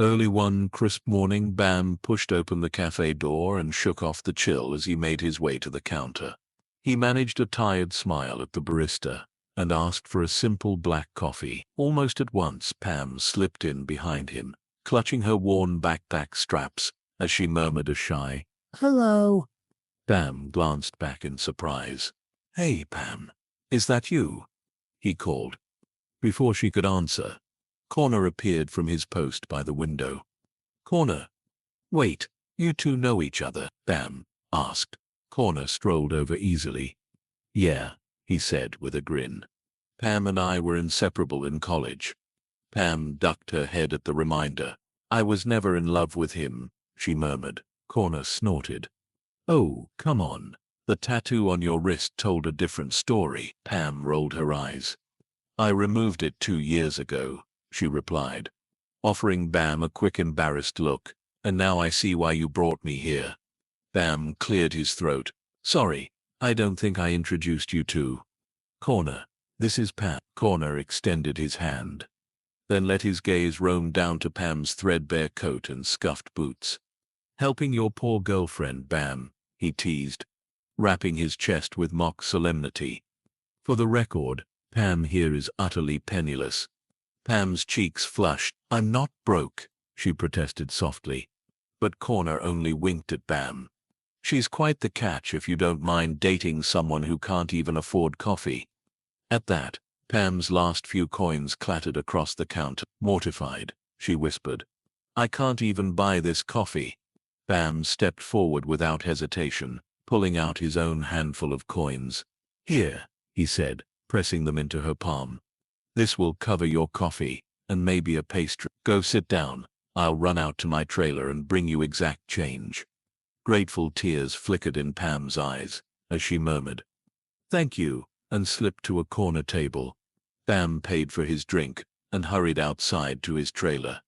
Early one crisp morning, Bam pushed open the cafe door and shook off the chill as he made his way to the counter. He managed a tired smile at the barista and asked for a simple black coffee. Almost at once, Pam slipped in behind him, clutching her worn backpack straps as she murmured a shy, "Hello." Bam glanced back in surprise. "Hey, Pam, is that you?" he called. Before she could answer, Connor appeared from his post by the window. "Connor, wait, you two know each other?" Bam asked. Connor strolled over easily. "Yeah," he said with a grin. "Pam and I were inseparable in college." Pam ducked her head at the reminder. "I was never in love with him," she murmured. Connor snorted. "Oh, come on. The tattoo on your wrist told a different story." Pam rolled her eyes. "I removed it 2 years ago," she replied, offering Bam a quick embarrassed look. "And now I see why you brought me here." Bam cleared his throat. "Sorry, I don't think I introduced you to Connor. This is Pam." Connor extended his hand, then let his gaze roam down to Pam's threadbare coat and scuffed boots. "Helping your poor girlfriend, Bam," he teased, rapping his chest with mock solemnity. "For the record, Pam here is utterly penniless." Pam's cheeks flushed. "I'm not broke," she protested softly. But Connor only winked at Bam. "She's quite the catch if you don't mind dating someone who can't even afford coffee." At that, Pam's last few coins clattered across the counter. Mortified, she whispered, "I can't even buy this coffee." Bam stepped forward without hesitation, pulling out his own handful of coins. "Here," he said, pressing them into her palm. "This will cover your coffee, and maybe a pastry. Go sit down. I'll run out to my trailer and bring you exact change." Grateful tears flickered in Pam's eyes as she murmured, "Thank you," and slipped to a corner table. Bam paid for his drink and hurried outside to his trailer,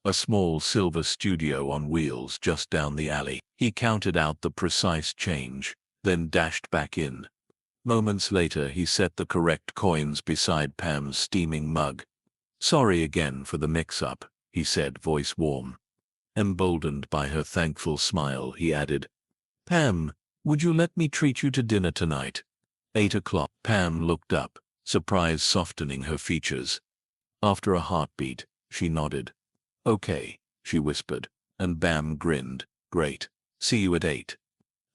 a small silver studio on wheels just down the alley. He counted out the precise change, then dashed back in. Moments later, he set the correct coins beside Pam's steaming mug. "Sorry again for the mix-up," he said, voice warm. Emboldened by her thankful smile, he added, "Pam, would you let me treat you to dinner tonight?" 8 o'clock. Pam looked up, surprise softening her features. After a heartbeat, she nodded. "Okay," she whispered, and Bam grinned. "Great. See you at 8.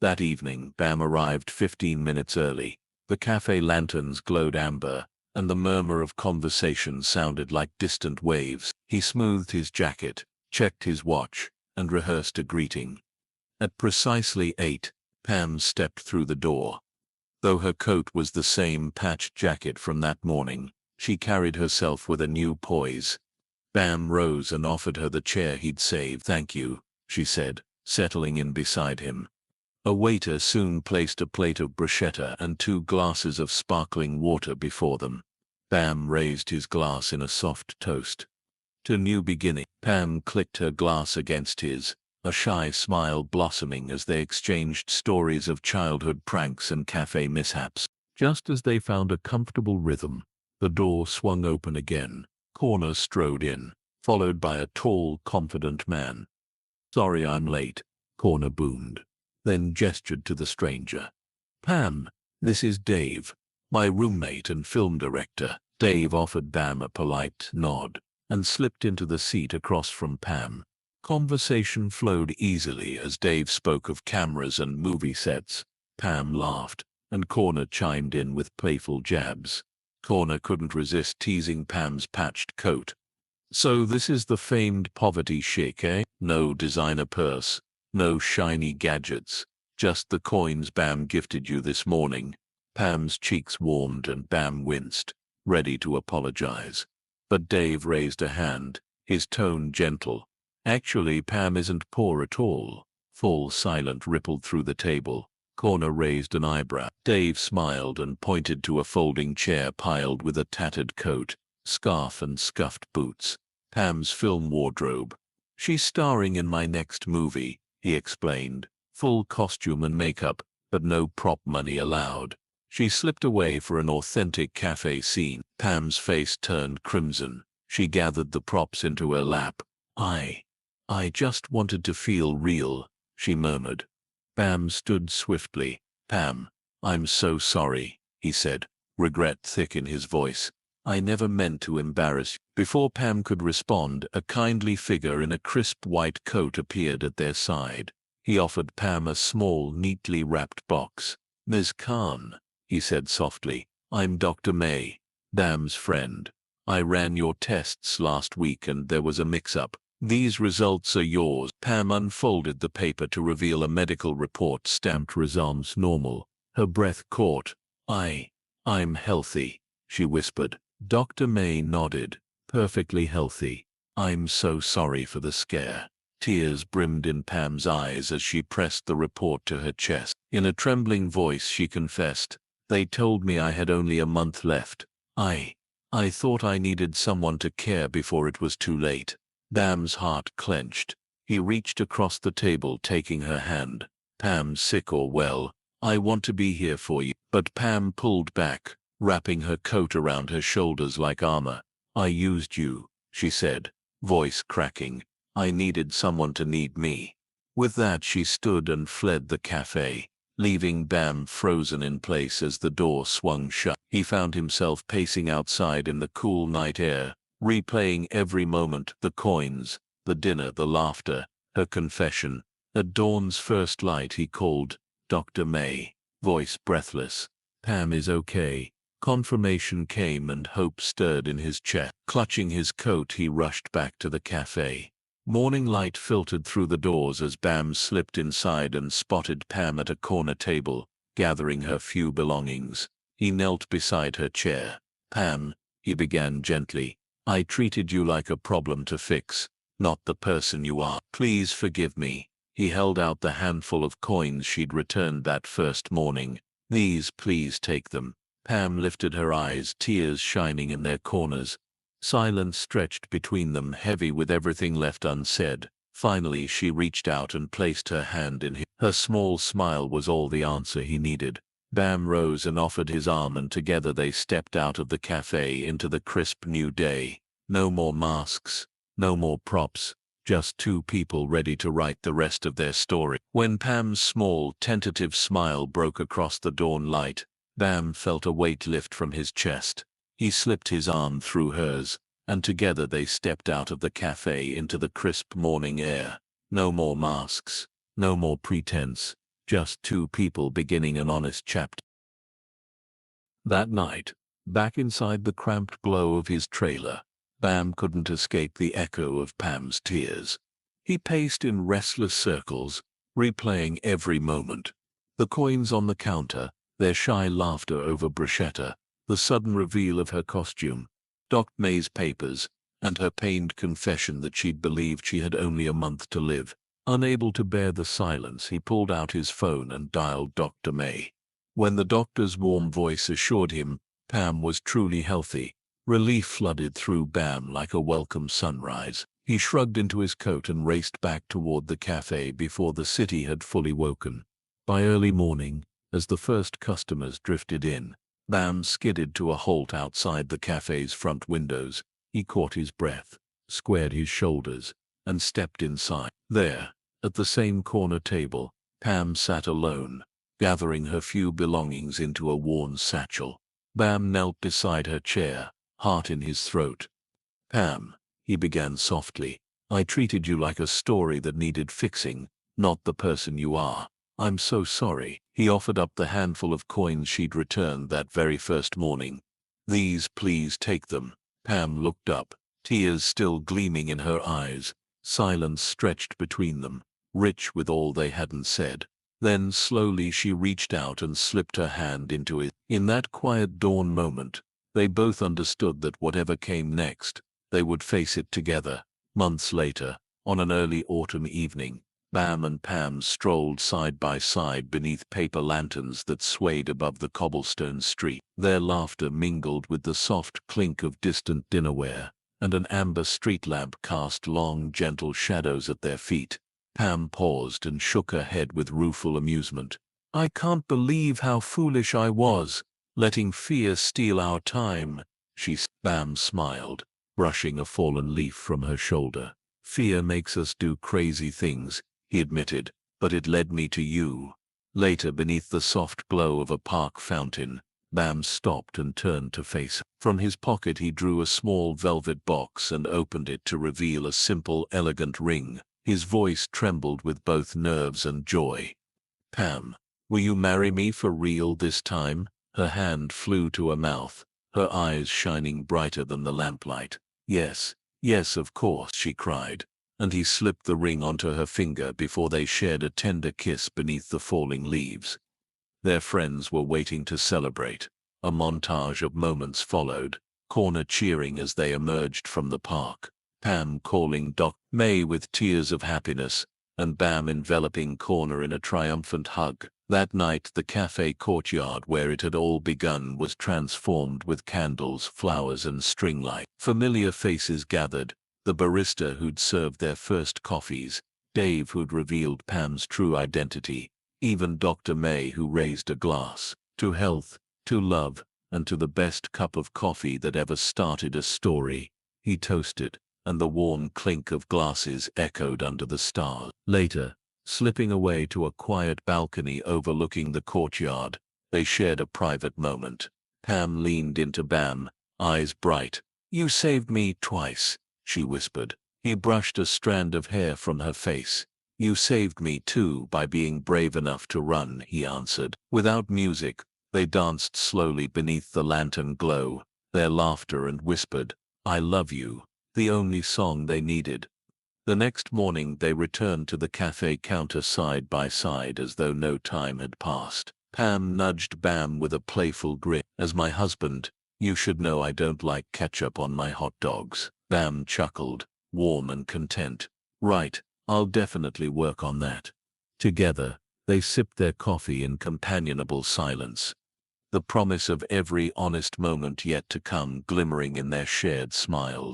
That evening, Bam arrived 15 minutes early. The cafe lanterns glowed amber, and the murmur of conversation sounded like distant waves. He smoothed his jacket, checked his watch, and rehearsed a greeting. At precisely 8, Pam stepped through the door. Though her coat was the same patched jacket from that morning, she carried herself with a new poise. Bam rose and offered her the chair he'd saved. "Thank you," she said, settling in beside him. A waiter soon placed a plate of bruschetta and 2 glasses of sparkling water before them. Bam raised his glass in a soft toast. "To new beginning." Pam clicked her glass against his, a shy smile blossoming as they exchanged stories of childhood pranks and cafe mishaps. Just as they found a comfortable rhythm, the door swung open again. Connor strode in, followed by a tall, confident man. "Sorry I'm late," Connor boomed, then gestured to the stranger. "Pam, this is Dave, my roommate and film director." Dave offered Bam a polite nod and slipped into the seat across from Pam. Conversation flowed easily as Dave spoke of cameras and movie sets. Pam laughed, and Connor chimed in with playful jabs. Connor couldn't resist teasing Pam's patched coat. "So this is the famed poverty chic, eh? No designer purse, no shiny gadgets, just the coins Bam gifted you this morning." Pam's cheeks warmed and Bam winced, ready to apologize. But Dave raised a hand, his tone gentle. "Actually, Pam isn't poor at all." Full silence rippled through the table. Connor raised an eyebrow. Dave smiled and pointed to a folding chair piled with a tattered coat, scarf and scuffed boots. "Pam's film wardrobe. She's starring in my next movie," he explained. "Full costume and makeup, but no prop money allowed." She slipped away for an authentic cafe scene. Pam's face turned crimson. She gathered the props into her lap, I just wanted to feel real, she murmured. Bam stood swiftly. Pam, I'm so sorry, he said, regret thick in his voice. I never meant to embarrass you. Before Pam could respond, a kindly figure in a crisp white coat appeared at their side. He offered Pam a small, neatly wrapped box. Ms. Khan, he said softly, I'm Dr. May, Bam's friend. I ran your tests last week and there was a mix-up. These results are yours. Pam unfolded the paper to reveal a medical report stamped results normal. Her breath caught. I'm healthy, she whispered. Dr. May nodded. Perfectly healthy. I'm so sorry for the scare. Tears brimmed in Pam's eyes as she pressed the report to her chest. In a trembling voice she confessed, they told me I had only a month left. I thought I needed someone to care before it was too late. Bam's heart clenched. He reached across the table taking her hand. Pam, sick or well, I want to be here for you. But Pam pulled back, wrapping her coat around her shoulders like armor. I used you, she said, voice cracking. I needed someone to need me. With that she stood and fled the cafe, leaving Bam frozen in place as the door swung shut. He found himself pacing outside in the cool night air, replaying every moment, the coins, the dinner, the laughter, her confession. At dawn's first light he called, Dr. May, voice breathless. Pam is okay. Confirmation came and hope stirred in his chest. Clutching his coat he rushed back to the cafe. Morning light filtered through the doors as Bam slipped inside and spotted Pam at a corner table, gathering her few belongings. He knelt beside her chair. Pam, he began gently, I treated you like a problem to fix, not the person you are. Please forgive me. He held out the handful of coins she'd returned that first morning. These, please take them. Pam lifted her eyes, tears shining in their corners. Silence stretched between them, heavy with everything left unsaid. Finally she reached out and placed her hand in his. Her small smile was all the answer he needed. Bam rose and offered his arm, and together they stepped out of the cafe into the crisp new day. No more masks, no more props, just two people ready to write the rest of their story. When Pam's small, tentative smile broke across the dawn light, Bam felt a weight lift from his chest. He slipped his arm through hers, and together they stepped out of the cafe into the crisp morning air. No more masks, no more pretense, just two people beginning an honest chapter. That night, back inside the cramped glow of his trailer, Bam couldn't escape the echo of Pam's tears. He paced in restless circles, replaying every moment. The coins on the counter, their shy laughter over bruschetta, the sudden reveal of her costume, Dr. May's papers, and her pained confession that she'd believed she had only a month to live. Unable to bear the silence, he pulled out his phone and dialed Dr. May. When the doctor's warm voice assured him Pam was truly healthy, relief flooded through Bam like a welcome sunrise. He shrugged into his coat and raced back toward the cafe before the city had fully woken. By early morning, as the first customers drifted in, Bam skidded to a halt outside the cafe's front windows. He caught his breath, squared his shoulders, and stepped inside. There, at the same corner table, Pam sat alone, gathering her few belongings into a worn satchel. Bam knelt beside her chair, heart in his throat. Pam, he began softly, I treated you like a story that needed fixing, not the person you are. I'm so sorry. He offered up the handful of coins she'd returned that very first morning. These, please take them. Pam looked up, tears still gleaming in her eyes. Silence stretched between them, rich with all they hadn't said. Then slowly she reached out and slipped her hand into his. In that quiet dawn moment, they both understood that whatever came next, they would face it together. Months later, on an early autumn evening, Bam and Pam strolled side by side beneath paper lanterns that swayed above the cobblestone street. Their laughter mingled with the soft clink of distant dinnerware, and an amber street lamp cast long, gentle shadows at their feet. Pam paused and shook her head with rueful amusement. I can't believe how foolish I was, letting fear steal our time. Bam smiled, brushing a fallen leaf from her shoulder. Fear makes us do crazy things, he admitted, but it led me to you. Later, beneath the soft glow of a park fountain, Bam stopped and turned to face her. From his pocket he drew a small velvet box and opened it to reveal a simple, elegant ring. His voice trembled with both nerves and joy. Pam, will you marry me for real this time? Her hand flew to her mouth, her eyes shining brighter than the lamplight. Yes, yes, of course, she cried, and he slipped the ring onto her finger before they shared a tender kiss beneath the falling leaves. Their friends were waiting to celebrate. A montage of moments followed, Corner cheering as they emerged from the park, Pam calling Doc May with tears of happiness, and Bam enveloping Corner in a triumphant hug. That night the cafe courtyard where it had all begun was transformed with candles, flowers and string lights. Familiar faces gathered, the barista who'd served their first coffees, Dave who'd revealed Pam's true identity, even Dr. May who raised a glass. To health, to love, and to the best cup of coffee that ever started a story, he toasted, and the warm clink of glasses echoed under the stars. Later, slipping away to a quiet balcony overlooking the courtyard, they shared a private moment. Pam leaned into Bam, eyes bright. "You saved me twice," she whispered. He brushed a strand of hair from her face. "You saved me too by being brave enough to run," he answered. Without music, they danced slowly beneath the lantern glow, their laughter and whispered, "I love you," the only song they needed. The next morning they returned to the cafe counter side by side as though no time had passed. Pam nudged Bam with a playful grin. "As my husband, you should know I don't like ketchup on my hot dogs." Bam chuckled, warm and content. "Right, I'll definitely work on that." Together, they sipped their coffee in companionable silence, the promise of every honest moment yet to come glimmering in their shared smiles.